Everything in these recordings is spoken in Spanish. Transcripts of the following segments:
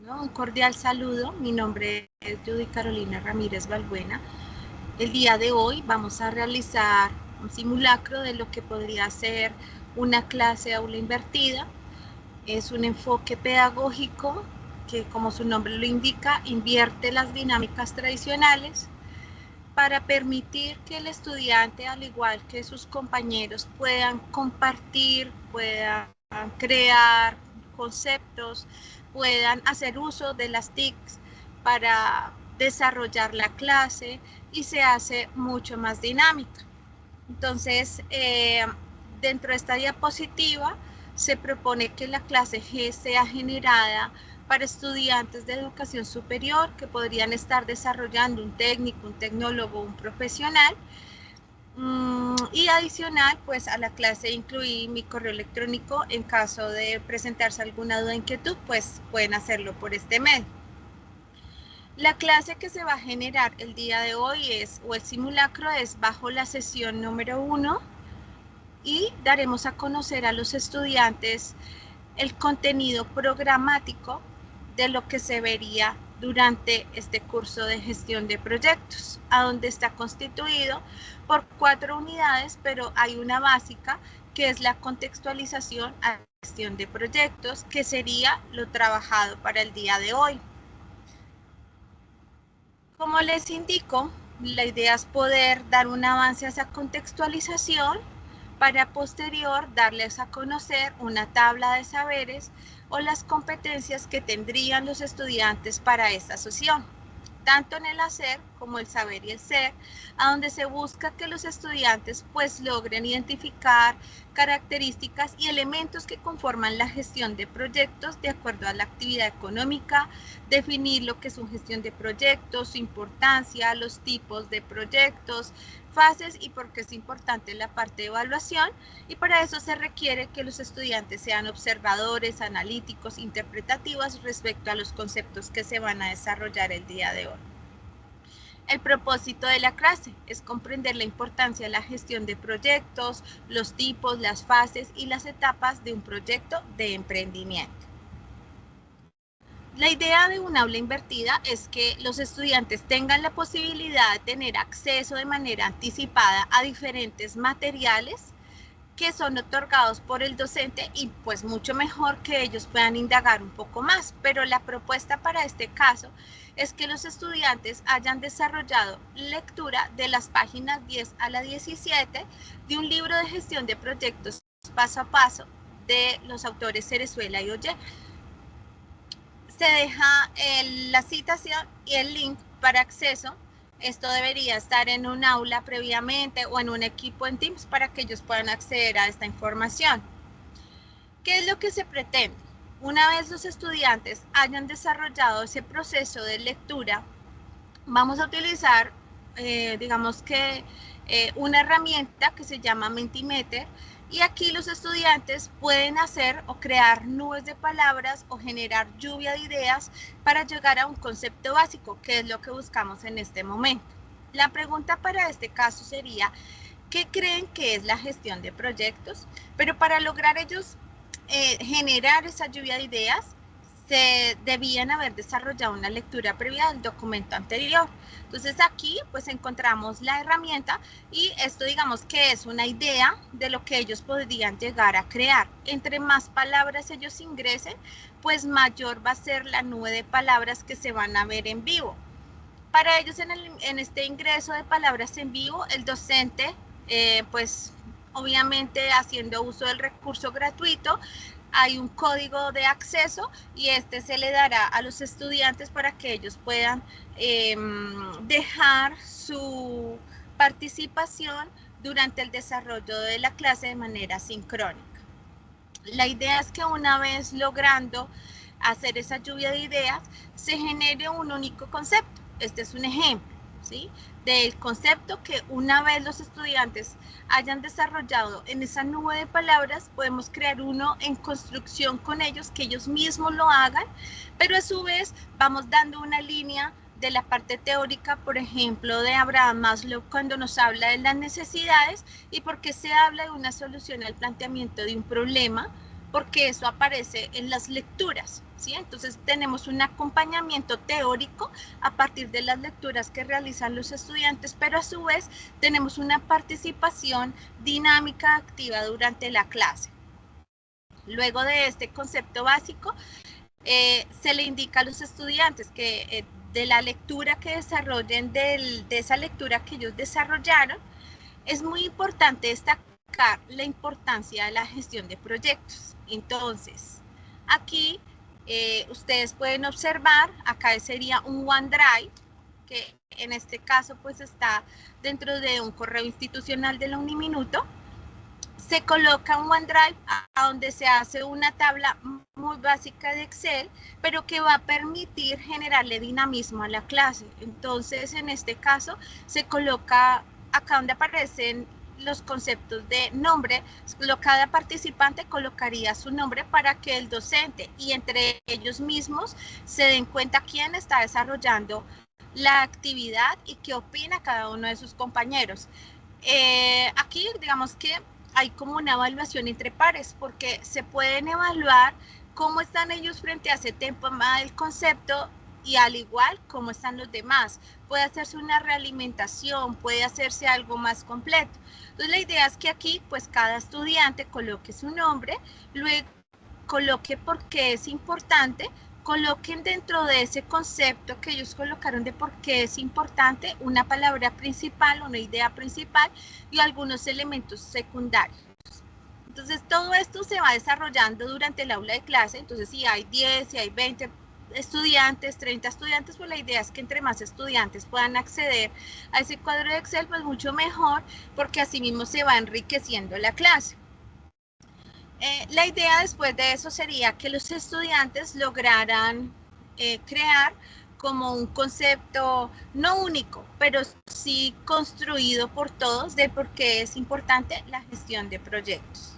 ¿no? Un cordial saludo, mi nombre es Judy Carolina Ramírez Balbuena. El día de hoy vamos a realizar un simulacro de lo que podría ser una clase aula invertida. Es un enfoque pedagógico que, como su nombre lo indica, invierte las dinámicas tradicionales para permitir que el estudiante, al igual que sus compañeros, puedan compartir, puedan crear conceptos, puedan hacer uso de las TICs para desarrollar la clase y se hace mucho más dinámica. Entonces, dentro de esta diapositiva se propone que la clase G sea generada para estudiantes de educación superior que podrían estar desarrollando un técnico, un tecnólogo, un profesional. Y adicional, pues a la clase incluí mi correo electrónico. En caso de presentarse alguna duda o inquietud, pues pueden hacerlo por este medio. La clase que se va a generar el día de hoy o el simulacro es bajo la sesión número 1 y daremos a conocer a los estudiantes el contenido programático de lo que se vería durante este curso de gestión de proyectos, a donde está constituido por 4 unidades, pero hay una básica que es la contextualización a la gestión de proyectos, que sería lo trabajado para el día de hoy. Como les indico, la idea es poder dar un avance a esa contextualización para posterior darles a conocer una tabla de saberes o las competencias que tendrían los estudiantes para esta sesión, tanto en el hacer como el saber y el ser, a donde se busca que los estudiantes pues logren identificar características y elementos que conforman la gestión de proyectos de acuerdo a la actividad económica, definir lo que es una gestión de proyectos, su importancia, los tipos de proyectos, fases y por qué es importante la parte de evaluación, y para eso se requiere que los estudiantes sean observadores, analíticos, interpretativos respecto a los conceptos que se van a desarrollar el día de hoy. El propósito de la clase es comprender la importancia de la gestión de proyectos, los tipos, las fases y las etapas de un proyecto de emprendimiento. La idea de un aula invertida es que los estudiantes tengan la posibilidad de tener acceso de manera anticipada a diferentes materiales que son otorgados por el docente y pues mucho mejor que ellos puedan indagar un poco más, pero la propuesta para este caso es que los estudiantes hayan desarrollado lectura de las páginas 10 a la 17 de un libro de gestión de proyectos paso a paso de los autores Cerezuela y Oller. Se deja la citación y el link para acceso. Esto debería estar en un aula previamente o en un equipo en Teams para que ellos puedan acceder a esta información. ¿Qué es lo que se pretende? Una vez los estudiantes hayan desarrollado ese proceso de lectura, vamos a utilizar, digamos que una herramienta que se llama Mentimeter, y aquí los estudiantes pueden hacer o crear nubes de palabras o generar lluvia de ideas para llegar a un concepto básico, que es lo que buscamos en este momento. La pregunta para este caso sería, ¿qué creen que es la gestión de proyectos? Pero para lograr ellos generar esa lluvia de ideas, se debían haber desarrollado una lectura previa del documento anterior. Entonces aquí pues encontramos la herramienta y esto digamos que es una idea de lo que ellos podrían llegar a crear. Entre más palabras ellos ingresen, pues mayor va a ser la nube de palabras que se van a ver en vivo. Para ellos en este ingreso de palabras en vivo, el docente pues obviamente haciendo uso del recurso gratuito, hay un código de acceso y este se le dará a los estudiantes para que ellos puedan dejar su participación durante el desarrollo de la clase de manera sincrónica. La idea es que una vez logrando hacer esa lluvia de ideas, se genere un único concepto. Este es un ejemplo, ¿sí? Del concepto que una vez los estudiantes hayan desarrollado en esa nube de palabras, podemos crear uno en construcción con ellos, que ellos mismos lo hagan, pero a su vez vamos dando una línea de la parte teórica, por ejemplo, de Abraham Maslow, cuando nos habla de las necesidades y por qué se habla de una solución al planteamiento de un problema, porque eso aparece en las lecturas, ¿sí? Entonces tenemos un acompañamiento teórico a partir de las lecturas que realizan los estudiantes, pero a su vez tenemos una participación dinámica activa durante la clase. Luego de este concepto básico, se le indica a los estudiantes que de la lectura que desarrollen, de esa lectura que ellos desarrollaron, es muy importante destacar la importancia de la gestión de proyectos. Entonces, aquí ustedes pueden observar, acá sería un OneDrive, que en este caso pues está dentro de un correo institucional de la Uniminuto. Se coloca un OneDrive a donde se hace una tabla muy básica de Excel, pero que va a permitir generarle dinamismo a la clase. Entonces, en este caso, se coloca acá donde aparecen los conceptos de nombre, cada participante colocaría su nombre para que el docente y entre ellos mismos se den cuenta quién está desarrollando la actividad y qué opina cada uno de sus compañeros. Aquí, digamos que hay como una evaluación entre pares, porque se pueden evaluar cómo están ellos frente a ese tema del concepto y al igual cómo están los demás. Puede hacerse una realimentación, puede hacerse algo más completo. Entonces la idea es que aquí pues cada estudiante coloque su nombre, luego coloque por qué es importante, coloquen dentro de ese concepto que ellos colocaron de por qué es importante una palabra principal, una idea principal y algunos elementos secundarios. Entonces todo esto se va desarrollando durante el aula de clase. Entonces si hay 10, si hay 20 estudiantes, 30 estudiantes, pues la idea es que entre más estudiantes puedan acceder a ese cuadro de Excel, pues mucho mejor, porque así mismo se va enriqueciendo la clase. La idea después de eso sería que los estudiantes lograran crear como un concepto no único, pero sí construido por todos de por qué es importante la gestión de proyectos.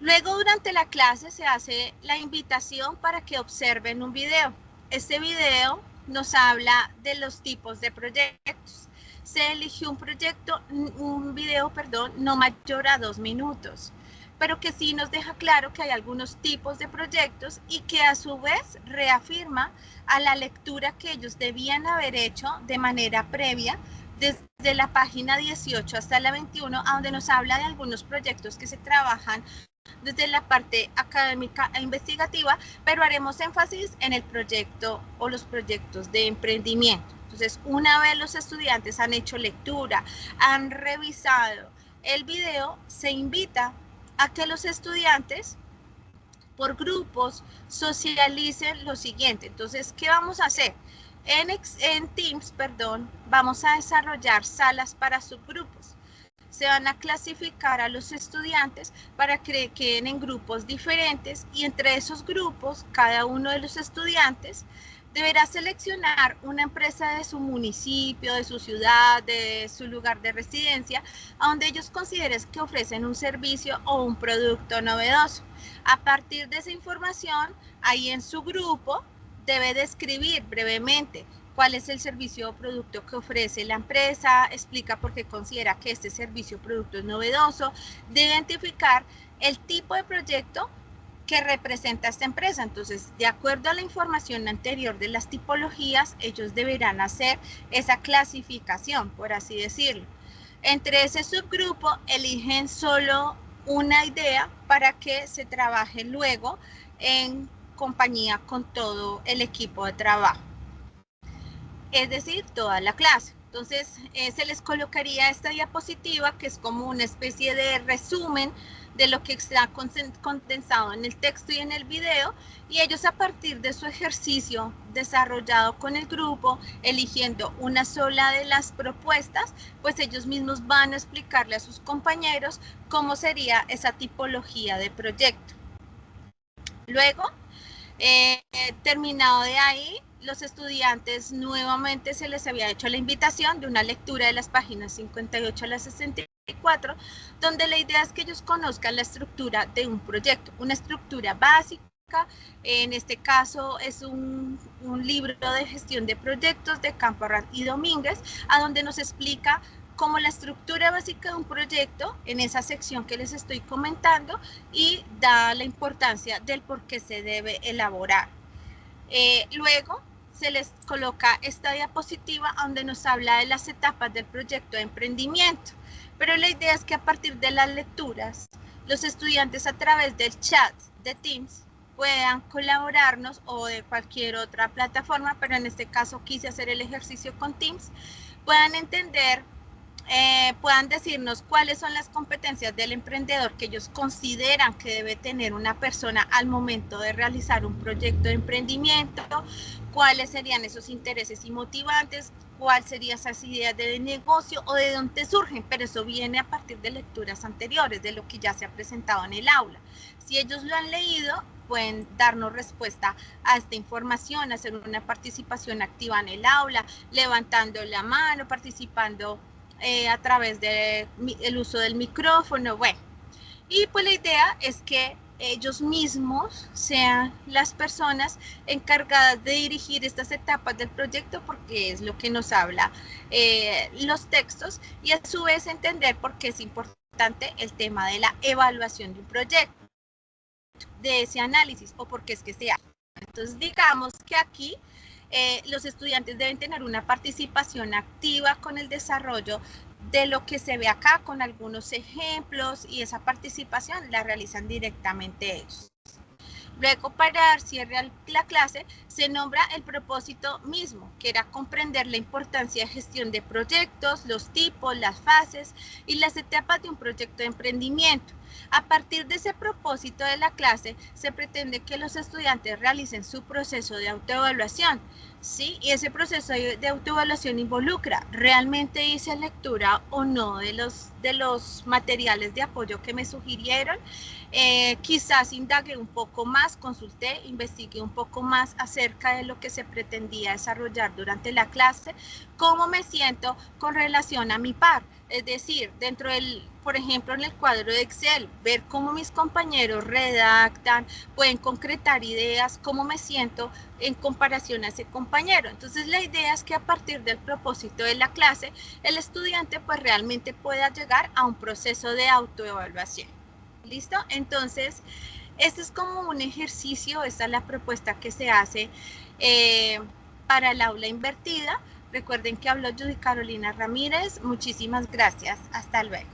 Luego, durante la clase se hace la invitación para que observen un video. Este video nos habla de los tipos de proyectos. Se eligió un video, no mayor a 2 minutos, pero que sí nos deja claro que hay algunos tipos de proyectos y que a su vez reafirma a la lectura que ellos debían haber hecho de manera previa desde la página 18 hasta la 21, a donde nos habla de algunos proyectos que se trabajan desde la parte académica e investigativa, pero haremos énfasis en el proyecto o los proyectos de emprendimiento. Entonces, una vez los estudiantes han hecho lectura, han revisado el video, se invita a que los estudiantes por grupos socialicen lo siguiente. Entonces, ¿qué vamos a hacer? En Teams, vamos a desarrollar salas para subgrupos. Se van a clasificar a los estudiantes para que queden en grupos diferentes y entre esos grupos, cada uno de los estudiantes deberá seleccionar una empresa de su municipio, de su ciudad, de su lugar de residencia, a donde ellos consideren que ofrecen un servicio o un producto novedoso. A partir de esa información, ahí en su grupo debe describir brevemente cuál es el servicio o producto que ofrece la empresa, explica por qué considera que este servicio o producto es novedoso, de identificar el tipo de proyecto que representa esta empresa. Entonces, de acuerdo a la información anterior de las tipologías, ellos deberán hacer esa clasificación, por así decirlo. Entre ese subgrupo, eligen solo una idea para que se trabaje luego en compañía con todo el equipo de trabajo, es decir, toda la clase. Entonces, se les colocaría esta diapositiva, que es como una especie de resumen de lo que está condensado en el texto y en el video, y ellos a partir de su ejercicio desarrollado con el grupo, eligiendo una sola de las propuestas, pues ellos mismos van a explicarle a sus compañeros cómo sería esa tipología de proyecto. Luego, terminado de ahí, los estudiantes nuevamente se les había hecho la invitación de una lectura de las páginas 58 a las 64, donde la idea es que ellos conozcan la estructura de un proyecto, una estructura básica. En este caso es un libro de gestión de proyectos de Campo Arranz y Domínguez, a donde nos explica como la estructura básica de un proyecto en esa sección que les estoy comentando y da la importancia del por qué se debe elaborar. Luego se les coloca esta diapositiva donde nos habla de las etapas del proyecto de emprendimiento, pero la idea es que a partir de las lecturas, los estudiantes a través del chat de Teams puedan colaborarnos o de cualquier otra plataforma, pero en este caso quise hacer el ejercicio con Teams, puedan entender, puedan decirnos cuáles son las competencias del emprendedor que ellos consideran que debe tener una persona al momento de realizar un proyecto de emprendimiento, cuáles serían esos intereses y motivantes, cuáles serían esas ideas de negocio o de dónde surgen, pero eso viene a partir de lecturas anteriores, de lo que ya se ha presentado en el aula. Si ellos lo han leído, pueden darnos respuesta a esta información, hacer una participación activa en el aula, levantando la mano, participando a través del uso del micrófono, bueno. Y pues la idea es que ellos mismos sean las personas encargadas de dirigir estas etapas del proyecto, porque es lo que nos habla los textos, y a su vez entender por qué es importante el tema de la evaluación de un proyecto, de ese análisis, o por qué es que se hace. Entonces digamos que aquí los estudiantes deben tener una participación activa con el desarrollo de lo que se ve acá, con algunos ejemplos, y esa participación la realizan directamente ellos. Luego, para dar cierre a la clase, se nombra el propósito mismo, que era comprender la importancia de gestión de proyectos, los tipos, las fases y las etapas de un proyecto de emprendimiento. A partir de ese propósito de la clase, se pretende que los estudiantes realicen su proceso de autoevaluación, ¿sí? Y ese proceso de autoevaluación involucra, ¿realmente hice lectura o no de los materiales de apoyo que me sugirieron? Quizás indagué un poco más, consulté, investigué un poco más acerca de lo que se pretendía desarrollar durante la clase, cómo me siento con relación a mi par, es decir, dentro del, por ejemplo, en el cuadro de Excel, ver cómo mis compañeros redactan, pueden concretar ideas, cómo me siento en comparación a ese compañero. Entonces la idea es que a partir del propósito de la clase, el estudiante pues realmente pueda llegar a un proceso de autoevaluación. ¿Listo? Entonces, este es como un ejercicio, esta es la propuesta que se hace para el aula invertida. Recuerden que habló Judy Carolina Ramírez. Muchísimas gracias. Hasta luego.